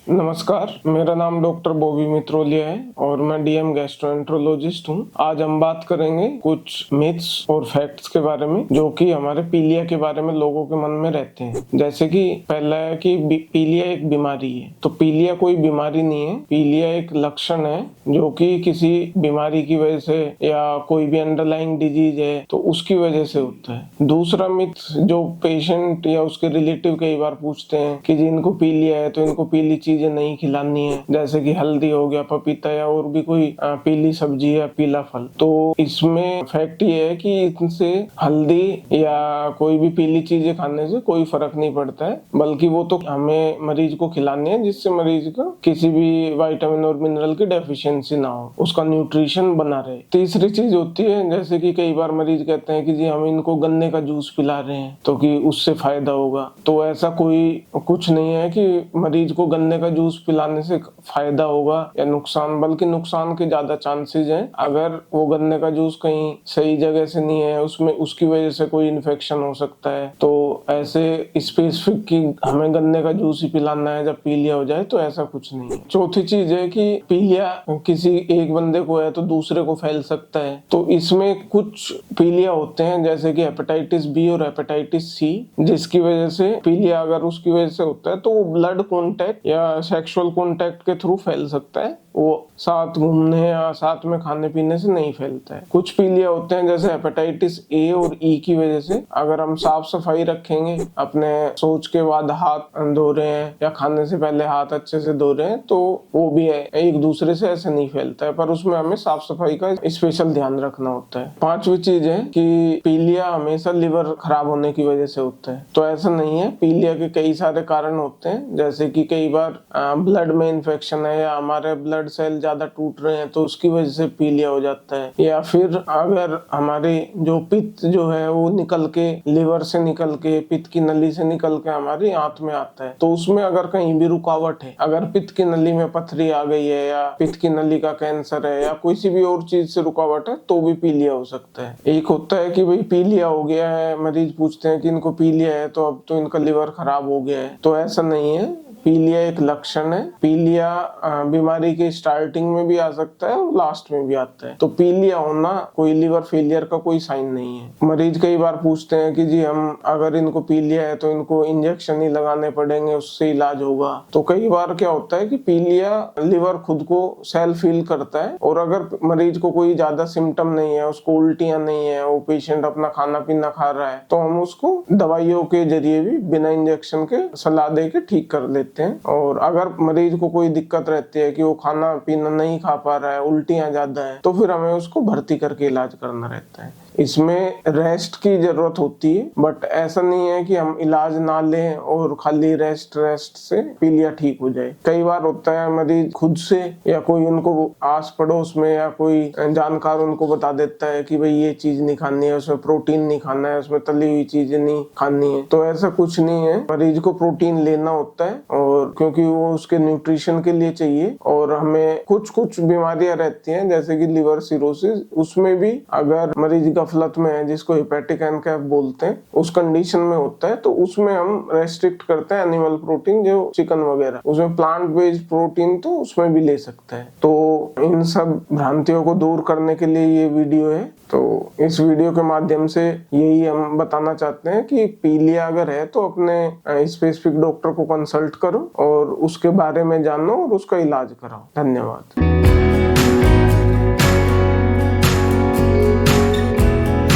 नमस्कार, मेरा नाम डॉक्टर बॉबी मित्रोलिया है और मैं डीएम गैस्ट्रोएंटरोलॉजिस्ट हूँ। आज हम बात करेंगे कुछ मिथ्स और फैक्ट्स के बारे में जो कि हमारे पीलिया के बारे में लोगों के मन में रहते हैं। जैसे कि पहला है कि पीलिया एक बीमारी है। तो पीलिया कोई बीमारी नहीं है, पीलिया एक लक्षण है जो कि किसी बीमारी की वजह से या कोई भी अंडरलाइंग डिजीज है तो उसकी वजह से होता है। दूसरा मिथ जो पेशेंट या उसके रिलेटिव कई बार पूछते हैं कि जिनको पीलिया है तो इनको पीली चीजें नहीं खिलानी है, जैसे कि हल्दी हो गया, पपीता या और भी कोई पीली सब्जी या पीला फल। तो इसमें फैक्ट ये है कि इनसे हल्दी या कोई भी पीली चीजें खाने से कोई फर्क नहीं पड़ता है, बल्कि वो तो हमें मरीज को खिलानी है जिससे मरीज को किसी भी विटामिन और मिनरल की डेफिशिएंसी ना हो, उसका न्यूट्रिशन बना रहे। तीसरी चीज होती है जैसे कि कई बार मरीज कहते हैं कि जी हम इनको गन्ने का जूस पिला रहे हैं तो कि उससे फायदा होगा। तो ऐसा कोई कुछ नहीं है कि मरीज को गन्ने का जूस पिलाने से फायदा होगा या नुकसान, बल्कि नुकसान के ज्यादा चांसेस हैं। अगर वो गन्ने का जूस कहीं सही जगह से नहीं है, उसमें उसकी वजह से कोई इन्फेक्शन हो सकता है। तो ऐसे स्पेसिफिक कि हमें गन्ने का जूस ही पिलाना है जब पीलिया हो जाए, तो ऐसा कुछ नहीं है। चौथी चीज है कि पीलिया किसी एक बंदे को है तो दूसरे को फैल सकता है। तो इसमें कुछ पीलिया होते हैं जैसे कि हेपेटाइटिस बी और हेपेटाइटिस सी, जिसकी वजह से पीलिया अगर उसकी वजह से होता है तो वो ब्लड कॉन्टैक्ट या सेक्सुअल कॉन्टैक्ट के थ्रू फैल सकता है। वो साथ घूमने या साथ में खाने पीने से नहीं फैलता है। कुछ पीलिया होते हैं जैसे हेपेटाइटिस ए और ई की वजह से, अगर हम साफ सफाई रखेंगे, अपने सोच के बाद हाथ धो रहे हैं या खाने से पहले हाथ अच्छे से धो रहे हैं, तो वो भी है, एक दूसरे से ऐसे नहीं फैलता है, पर उसमें हमें साफ सफाई का स्पेशल ध्यान रखना होता है। पांचवी चीज है कि पीलिया हमेशा लिवर खराब होने की वजह से होता है, तो ऐसा नहीं है। पीलिया के कई सारे कारण होते हैं, जैसे कि कई बार ब्लड में इन्फेक्शन है या हमारे ब्लड सेल ज्यादा टूट रहे हैं तो उसकी वजह से पीलिया हो जाता है, या फिर अगर हमारे जो पित्त जो है वो निकल के लिवर से निकल के पित्त की नली से निकल के हमारी आंत में आता है, तो उसमें अगर कहीं भी रुकावट है, अगर पित्त की नली में पथरी आ गई है या पित्त की नली का कैंसर है या किसी भी और चीज से रुकावट है, तो भी पीलिया हो सकता है। एक होता है कि भाई पीलिया हो गया है, मरीज पूछते हैं कि इनको पीलिया है तो अब तो इनका लिवर खराब हो गया है, तो ऐसा नहीं है। पीलिया एक लक्षण है। पीलिया बीमारी के स्टार्टिंग में भी आ सकता है और लास्ट में भी आता है। तो पीलिया होना कोई लिवर फेलियर का कोई साइन नहीं है। मरीज कई बार पूछते हैं कि जी हम अगर इनको पीलिया है तो इनको इंजेक्शन ही लगाने पड़ेंगे, उससे इलाज होगा। तो कई बार क्या होता है कि पीलिया लिवर खुद को सेल्फ हील करता है, और अगर मरीज को कोई ज्यादा सिम्टम नहीं है, उसको उल्टियां नहीं है, वो पेशेंट अपना खाना पीना खा रहा है, तो हम उसको दवाइयों के जरिए भी बिना इंजेक्शन के सलाह दे के ठीक कर लेते हैं। और अगर मरीज को कोई दिक्कत रहती है कि वो खाना पीना नहीं खा पा रहा है, उल्टियां ज्यादा है, तो फिर हमें उसको भर्ती करके इलाज करना रहता है। इसमें रेस्ट की जरूरत होती है, बट ऐसा नहीं है कि हम इलाज ना लें और खाली रेस्ट से पीलिया ठीक हो जाए। कई बार होता है मरीज खुद से या कोई उनको आस पड़ोस में या कोई जानकार उनको बता देता है कि भाई ये चीज नहीं खानी है, उसमें प्रोटीन नहीं खाना है, उसमें तली हुई चीजें नहीं खानी है। तो ऐसा कुछ नहीं है, मरीज को प्रोटीन लेना होता है, और क्योंकि वो उसके न्यूट्रिशन के लिए चाहिए। और हमें कुछ बीमारियां रहती हैं जैसे कि लिवर सिरोसिस, उसमें भी अगर मरीज गफलत में है, जिसको हेपेटिक एनकेफ बोलते हैं, उस कंडीशन में होता है, तो उसमें हम रेस्ट्रिक्ट करते हैं एनिमल प्रोटीन, जो चिकन वगैरह, उसमें प्लांट बेस्ड प्रोटीन तो उसमें भी ले सकता है। तो इन सब भ्रांतियों को दूर करने के लिए ये वीडियो है। तो इस वीडियो के माध्यम से यही हम बताना चाहते हैं कि पीलिया अगर है तो अपने स्पेसिफिक डॉक्टर को कंसल्ट करो और उसके बारे में जानो और उसका इलाज कराओ। धन्यवाद।